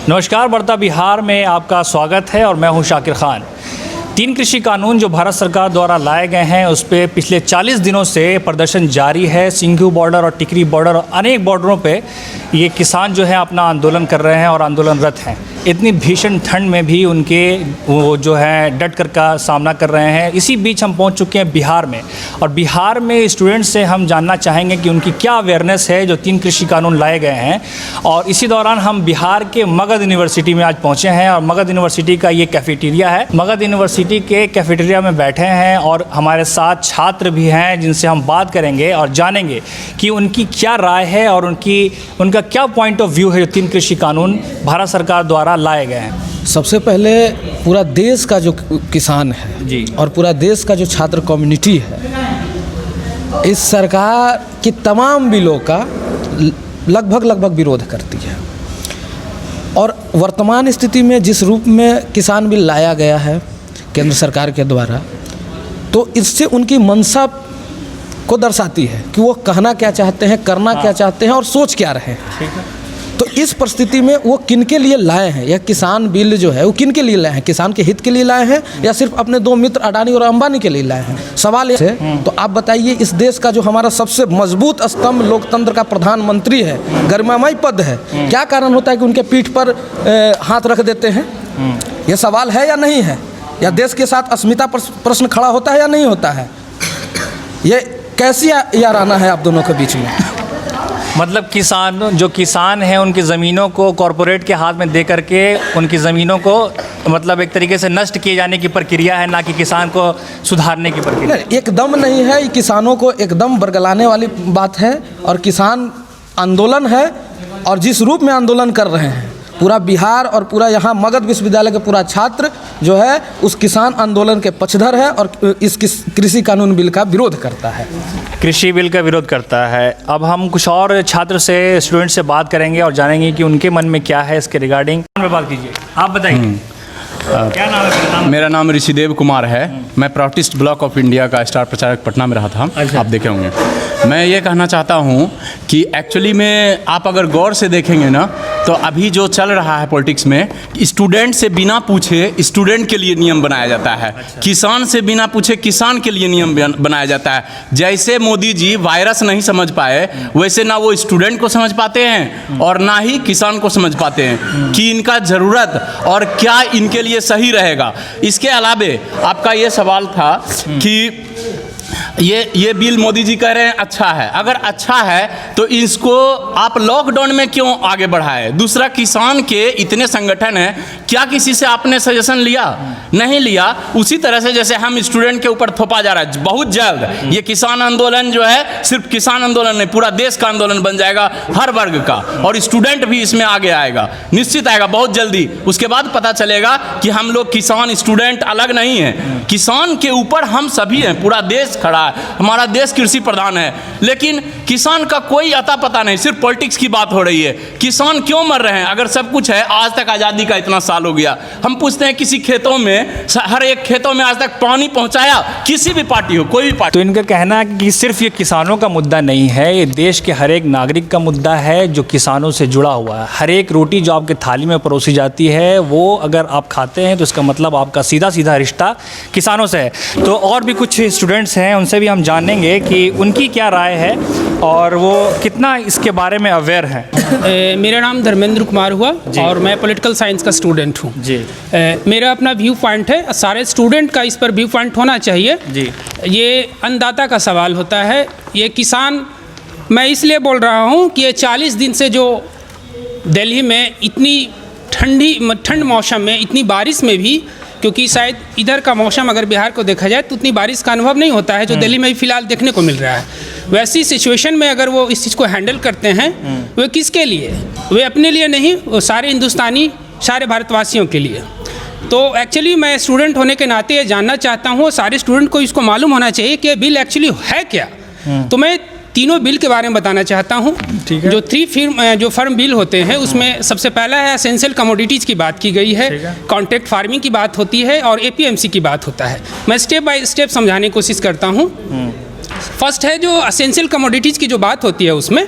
नमस्कार, बढ़ता बिहार में आपका स्वागत है और मैं हूं शाकिर खान। 3 कृषि कानून जो भारत सरकार द्वारा लाए गए हैं उस पे पिछले 40 दिनों से प्रदर्शन जारी है। सिंघू बॉर्डर और टिकरी बॉर्डर और अनेक बॉर्डरों पे ये किसान जो है अपना आंदोलन कर रहे हैं और आंदोलनरत हैं। इतनी भीषण ठंड में भी उनके वो जो है डट कर का सामना कर रहे हैं। इसी बीच हम पहुंच चुके हैं बिहार में, और बिहार में स्टूडेंट्स से हम जानना चाहेंगे कि उनकी क्या अवेयरनेस है जो 3 कृषि कानून लाए गए हैं। और इसी दौरान हम बिहार के मगध यूनिवर्सिटी में आज पहुंचे हैं, और मगध यूनिवर्सिटी का ये कैफेटेरिया है। मगध यूनिवर्सिटी के कैफेटेरिया में बैठे हैं और हमारे साथ छात्र भी हैं जिनसे हम बात करेंगे और जानेंगे कि उनकी क्या राय है और उनका क्या पॉइंट ऑफ व्यू है जो 3 कृषि कानून भारत सरकार द्वारा लाए गए हैं। सबसे पहले पूरा देश का जो किसान है जी, और पूरा देश का जो छात्र कम्युनिटी है, इस सरकार की तमाम बिलों का लगभग विरोध करती है। और वर्तमान स्थिति में जिस रूप में किसान बिल लाया गया है केंद्र सरकार के द्वारा, तो इससे उनकी मंशा को दर्शाती है कि वो कहना क्या चाहते हैं, करना क्या चाहते हैं और सोच क्या रहे हैं। तो इस परिस्थिति में वो किन के लिए लाए हैं, यह किसान बिल जो है वो किन के लिए लाए हैं? किसान के हित के लिए लाए हैं या सिर्फ अपने 2 मित्र अडानी और अंबानी के लिए लाए हैं? सवाल ये है। तो आप बताइए, इस देश का जो हमारा सबसे मजबूत स्तंभ लोकतंत्र का प्रधानमंत्री है, गरिमामय पद है, क्या कारण होता है कि उनके पीठ पर हाथ रख देते हैं? यह सवाल है या नहीं है? या देश के साथ अस्मिता प्रश्न खड़ा होता है या नहीं होता है? ये कैसी याराना है आप दोनों के बीच में? मतलब किसान हैं उनकी ज़मीनों को कॉरपोरेट के हाथ में दे करके उनकी ज़मीनों को मतलब एक तरीके से नष्ट किए जाने की प्रक्रिया है, ना कि किसान को सुधारने की प्रक्रिया। एकदम नहीं है। किसानों को एकदम बरगलाने वाली बात है। और किसान आंदोलन है, और जिस रूप में आंदोलन कर रहे हैं पूरा बिहार और पूरा यहाँ मगध विश्वविद्यालय के पूरा छात्र जो है उस किसान आंदोलन के पक्षधर है और इस कृषि कानून बिल का विरोध करता है। कृषि बिल का विरोध करता है। अब हम कुछ और छात्र से, स्टूडेंट से बात करेंगे और जानेंगे कि उनके मन में क्या है इसके रिगार्डिंग। बात कीजिए, आप बताइए क्या नाम है? मेरा नाम ऋषिदेव कुमार है। मैं प्रोटिस्ट ब्लॉक ऑफ इंडिया का स्टार प्रचारक पटना में रहा था। अच्छा। आप देखे होंगे। मैं ये कहना चाहता हूँ कि एक्चुअली में आप अगर गौर से देखेंगे ना, तो अभी जो चल रहा है पॉलिटिक्स में, स्टूडेंट से बिना पूछे स्टूडेंट के लिए नियम बनाया जाता है। अच्छा। किसान से बिना पूछे किसान के लिए नियम बनाया जाता है। जैसे मोदी जी वायरस नहीं समझ पाए, वैसे ना वो स्टूडेंट को समझ पाते हैं और ना ही किसान को समझ पाते हैं कि इनका ज़रूरत और क्या इनके लिए सही रहेगा। इसके अलावे आपका ये सवाल था कि ये बिल मोदी जी कह रहे हैं अच्छा है। अगर अच्छा है तो इसको आप लॉकडाउन में क्यों आगे बढ़ाए? दूसरा, किसान के इतने संगठन हैं, क्या किसी से आपने सजेशन लिया? नहीं लिया। उसी तरह से जैसे हम स्टूडेंट के ऊपर थोपा जा रहा है, बहुत जल्द ये किसान आंदोलन जो है सिर्फ किसान आंदोलन नहीं, पूरा देश का आंदोलन बन जाएगा, हर वर्ग का, और स्टूडेंट भी इसमें आगे आएगा, निश्चित आएगा बहुत जल्दी। उसके बाद पता चलेगा कि हम लोग किसान स्टूडेंट अलग नहीं हैं, किसान के ऊपर हम सभी हैं, पूरा देश खड़ा है, हमारा देश कृषि प्रधान है। लेकिन किसान का कोई अता पता नहीं, सिर्फ पॉलिटिक्स की बात हो रही है। किसान क्यों मर रहे हैं? अगर सब कुछ है, आज तक आज़ादी का इतना साल हो गया, हम पूछते हैं किसी खेतों में, हर एक खेतों में आज तक पानी पहुंचाया किसी भी पार्टी हो, कोई भी पार्टी? तो इनका कहना है कि सिर्फ ये किसानों का मुद्दा नहीं है, ये देश के हर एक नागरिक का मुद्दा है जो किसानों से जुड़ा हुआ है। हर एक रोटी जो आपके थाली में परोसी जाती है, वो अगर आप खाते हैं तो इसका मतलब आपका सीधा रिश्ता किसानों से है। तो और भी कुछ स्टूडेंट्स हैं, उनसे भी हम जानेंगे कि उनकी क्या राय है और वो कितना इसके बारे में अवेयर है। मेरा नाम धर्मेंद्र कुमार हुआ और मैं पॉलिटिकल साइंस का स्टूडेंट हूँ जी। मेरा अपना व्यू पॉइंट है, सारे स्टूडेंट का इस पर व्यू पॉइंट होना चाहिए जी। ये अन्नदाता का सवाल होता है। ये किसान, मैं इसलिए बोल रहा हूँ कि ये 40 दिन से जो दिल्ली में इतनी ठंड मौसम में, इतनी बारिश में भी, क्योंकि शायद इधर का मौसम अगर बिहार को देखा जाए तो उतनी बारिश का अनुभव नहीं होता है जो दिल्ली में फ़िलहाल देखने को मिल रहा है। वैसी सिचुएशन में अगर वो इस चीज़ को हैंडल करते हैं, वे किसके लिए? वे अपने लिए नहीं, वो सारे हिंदुस्तानी, सारे भारतवासियों के लिए। तो एक्चुअली मैं स्टूडेंट होने के नाते ये जानना चाहता हूँ, सारे स्टूडेंट को इसको मालूम होना चाहिए कि बिल एक्चुअली है क्या। तो मैं तीनों बिल के बारे में बताना चाहता हूँ। जो फर्म बिल होते हैं उसमें सबसे पहला है एसेंशियल कमोडिटीज़ की बात की गई है, कॉन्ट्रैक्ट फार्मिंग की बात होती है और एपीएमसी की बात होता है। मैं स्टेप बाय स्टेप समझाने की कोशिश करता हूँ। फर्स्ट है जो असेंशियल कमोडिटीज़ की जो बात होती है उसमें,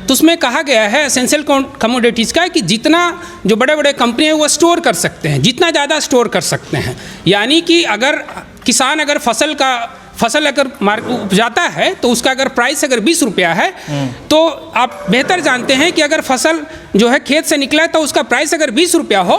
तो उसमें कहा गया है असेंशियल कमोडिटीज़ का कि जितना जो बड़े बड़े कंपनी हैं वो स्टोर कर सकते हैं, जितना ज़्यादा स्टोर कर सकते हैं। यानी कि अगर किसान अगर फसल अगर उपजाता है तो उसका अगर प्राइस अगर 20 रुपया है, तो आप बेहतर जानते हैं कि अगर फसल जो है खेत से निकला तो उसका प्राइस अगर 20 रुपया हो,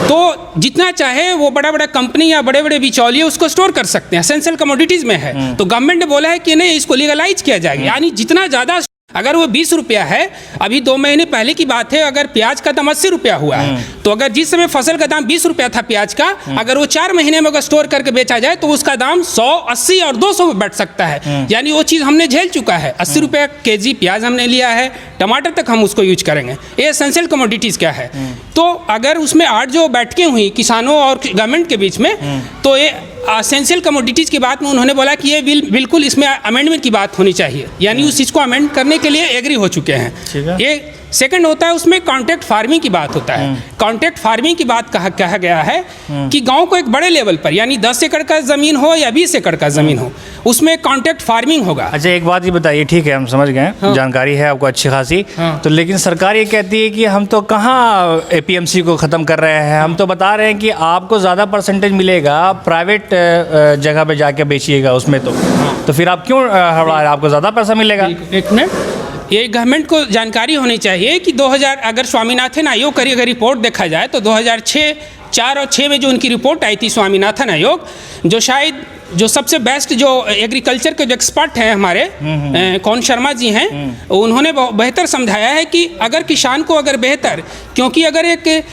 तो जितना चाहे वो बड़ा बड़ा कंपनी या बड़े बड़े बिचौलिए उसको स्टोर कर सकते हैं, एसेंशियल कमोडिटीज़ में है। तो गवर्नमेंट ने बोला है कि नहीं, इसको लीगलाइज किया जाएगा। यानी जितना ज़्यादा, अगर वो 20 रुपया है, अभी 2 महीने पहले की बात है, अगर प्याज का दाम 80 रुपया हुआ है, तो अगर जिस समय फसल का दाम 20 रुपया था प्याज का, अगर वो 4 महीने में अगर स्टोर करके बेचा जाए तो उसका दाम 100, 80 और 200 में बैठ सकता है। यानी वो चीज़ हमने झेल चुका है। 80 रुपया केजी प्याज हमने लिया है, टमाटर तक हम उसको यूज करेंगे। ये एसेंशियल कमोडिटीज़ क्या है? तो अगर उसमें 8 जो बैठकें हुई किसानों और गवर्नमेंट के बीच में, तो ये एसेंशियल कमोडिटीज़ की बात में उन्होंने बोला कि ये बिल्कुल इसमें अमेंडमेंट की बात होनी चाहिए, यानी उस चीज़ को अमेंड करने के लिए एग्री हो चुके हैं। ये सेकंड होता है, उसमें कॉन्ट्रैक्ट फार्मिंग की बात होता है। कॉन्ट्रैक्ट फार्मिंग की बात कहा गया है कि गांव को एक बड़े लेवल पर, यानी 10 एकड़ का ज़मीन हो या 20 एकड़ का ज़मीन हो, उसमें कॉन्ट्रैक्ट फार्मिंग होगा। अच्छा, एक बात ये बताइए, ठीक है हम समझ गए, जानकारी है आपको अच्छी खासी, तो लेकिन सरकार ये कहती है कि हम तो कहाँ APMC को ख़त्म कर रहे हैं, हम तो बता रहे हैं कि आपको ज़्यादा परसेंटेज मिलेगा प्राइवेट जगह पे जाके बेचिएगा उसमें, तो फिर आप क्यों हड़बड़ा रहे, आपको ज़्यादा पैसा मिलेगा। एक मिनट, ये गवर्नमेंट को जानकारी होनी चाहिए कि 2000 अगर स्वामीनाथन आयोग की अगर रिपोर्ट देखा जाए तो 2006, 4 और 6 में जो उनकी रिपोर्ट आई थी स्वामीनाथन आयोग, जो शायद जो सबसे बेस्ट जो एग्रीकल्चर के जो एक्सपर्ट हैं हमारे कौन शर्मा जी हैं, उन्होंने बेहतर समझाया है कि अगर किसान को अगर बेहतर, क्योंकि अगर एक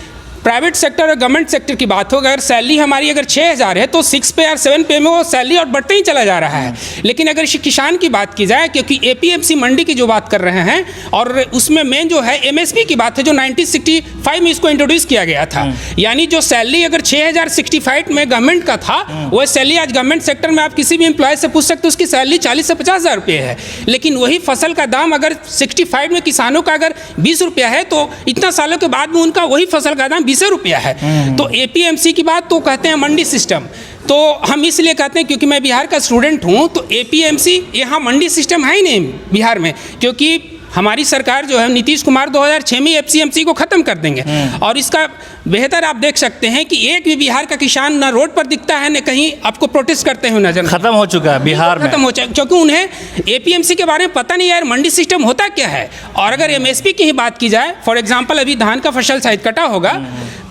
प्राइवेट सेक्टर और गवर्नमेंट सेक्टर की बात हो, अगर सैलरी हमारी अगर 6000 है तो 6 पे और 7 पे में वो सैलरी और बढ़ते ही चला जा रहा है। लेकिन अगर किसान की बात की जाए, क्योंकि APMC मंडी की जो बात कर रहे हैं, और उसमें मेन जो है MSP की बात है जो 1965 में इसको इंट्रोड्यूस किया गया था। यानी जो सैलरी अगर 6065 में गवर्नमेंट का था, वो सैलरी आज गवर्नमेंट सेक्टर में आप किसी भी एम्प्लॉय से पूछ सकते हो, उसकी सैलरी 40 से 50 हज़ार रुपये है। लेकिन वही फसल का दाम अगर 65 में किसानों का अगर 20 रुपया है, तो इतना सालों के बाद में उनका वही फसल का दाम 20 रुपया है। तो APMC की बात तो कहते हैं मंडी सिस्टम, तो हम इसलिए कहते हैं क्योंकि मैं बिहार का स्टूडेंट हूं, तो APMC यहाँ मंडी सिस्टम है ही नहीं बिहार में, क्योंकि हमारी सरकार जो है नीतीश कुमार 2006 में FCMC को ख़त्म कर देंगे। और इसका बेहतर आप देख सकते हैं कि एक भी बिहार का किसान ना रोड पर दिखता है, न कहीं आपको प्रोटेस्ट करते हुए नजर, खत्म हो चुका है बिहार में, खत्म हो चुका, क्योंकि उन्हें APMC के बारे में पता नहीं यार मंडी सिस्टम होता क्या है। और अगर MSP की ही बात की जाए, फॉर एग्जाम्पल अभी धान का फसल शायद कटा होगा,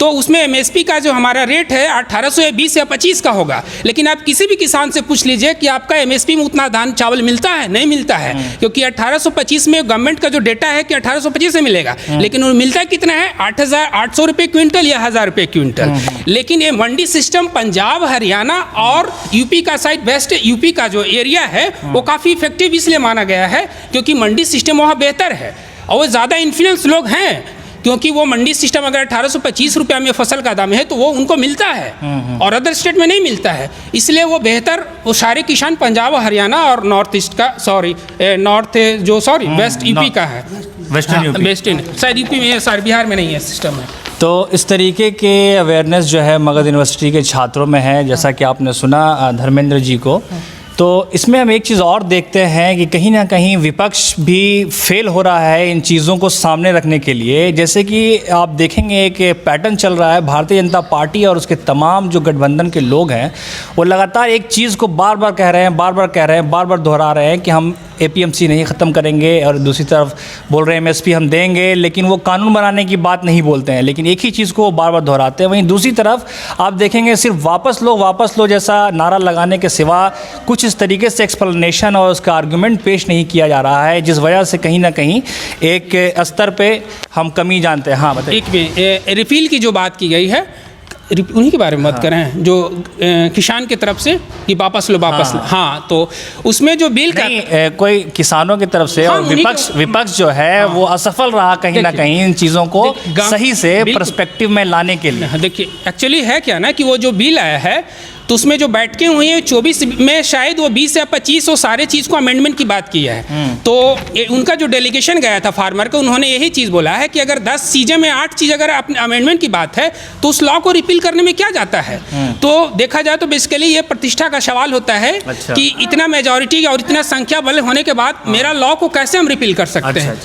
तो उसमें MSP का जो हमारा रेट है 1800 या 20 या 25 का होगा। लेकिन आप किसी भी किसान से पूछ लीजिए कि आपका MSP में उतना धान चावल मिलता है, नहीं मिलता है, क्योंकि 1825 में गवर्नमेंट का जो डेटा है कि 1825 से मिलेगा, लेकिन वो मिलता कितना है, 8800 रुपये क्विंटल या 1000 रुपये क्विंटल। लेकिन ये मंडी सिस्टम पंजाब, हरियाणा और यूपी का साइड, वेस्ट यूपी का जो एरिया है, वो काफ़ी इफेक्टिव इसलिए माना गया है क्योंकि मंडी सिस्टम वहाँ बेहतर है और वो ज़्यादा इन्फ्लुएंस लोग हैं, क्योंकि वो मंडी सिस्टम अगर 1825 रुपया में फसल का दाम है तो वो उनको मिलता है और अदर स्टेट में नहीं मिलता है। इसलिए वो बेहतर, वो सारे किसान पंजाब, हरियाणा और नॉर्थ ईस्ट का, वेस्ट यूपी का है, वेस्टर्न यूपी, वेस्टर्न शायद यूपी में है, सारे बिहार में नहीं है सिस्टम है। तो इस तरीके के अवेयरनेस जो है मगध यूनिवर्सिटी के छात्रों में है, जैसा कि आपने सुना धर्मेंद्र जी को। तो इसमें हम एक चीज़ और देखते हैं कि कहीं ना कहीं विपक्ष भी फेल हो रहा है इन चीज़ों को सामने रखने के लिए। जैसे कि आप देखेंगे एक पैटर्न चल रहा है, भारतीय जनता पार्टी और उसके तमाम जो गठबंधन के लोग हैं वो लगातार एक चीज़ को बार बार कह रहे हैं, बार बार दोहरा रहे हैं कि हम APMC नहीं ख़त्म करेंगे, और दूसरी तरफ बोल रहे हैं MSP हम देंगे, लेकिन वो कानून बनाने की बात नहीं बोलते हैं, लेकिन एक ही चीज़ को वो बार बार दोहराते हैं। वहीं दूसरी तरफ आप देखेंगे सिर्फ वापस लो जैसा नारा लगाने के सिवा कुछ इस तरीके से एक्सप्लेनेशन और उसका आर्गूमेंट पेश नहीं किया जा रहा है, जिस वजह से कहीं ना कहीं एक स्तर पे हम कमी जानते हैं। हाँ बताइए। एक में रिफिल की जो बात की गई है, उन्हीं के बारे में बात करें जो किसान की तरफ से कि वापस लो। हाँ, तो उसमें जो बिल का कोई किसानों की तरफ से, और विपक्ष जो है वो असफल रहा कहीं ना कहीं इन चीज़ों को सही से पर्सपेक्टिव में लाने के लिए। देखिए एक्चुअली है क्या ना कि वो जो बिल आया है तो तो उसमें जो बैठकें हुई हैं 24 में शायद वो 20 या 25 वो सारे चीज़ को अमेंडमेंट की बात की है। तो उनका जो डेलीगेशन गया था फार्मर का, उन्होंने यही चीज़ बोला है कि अगर 10 चीज़ें में 8 चीज़ अगर अमेंडमेंट की बात है तो उस लॉ को रिपील करने में क्या जाता है। तो देखा जाए तो बेसिकली ये प्रतिष्ठा का सवाल होता है कि इतना मेजॉरिटी और इतना संख्या बल होने के बाद मेरा लॉ को कैसे हम रिपील कर सकते हैं।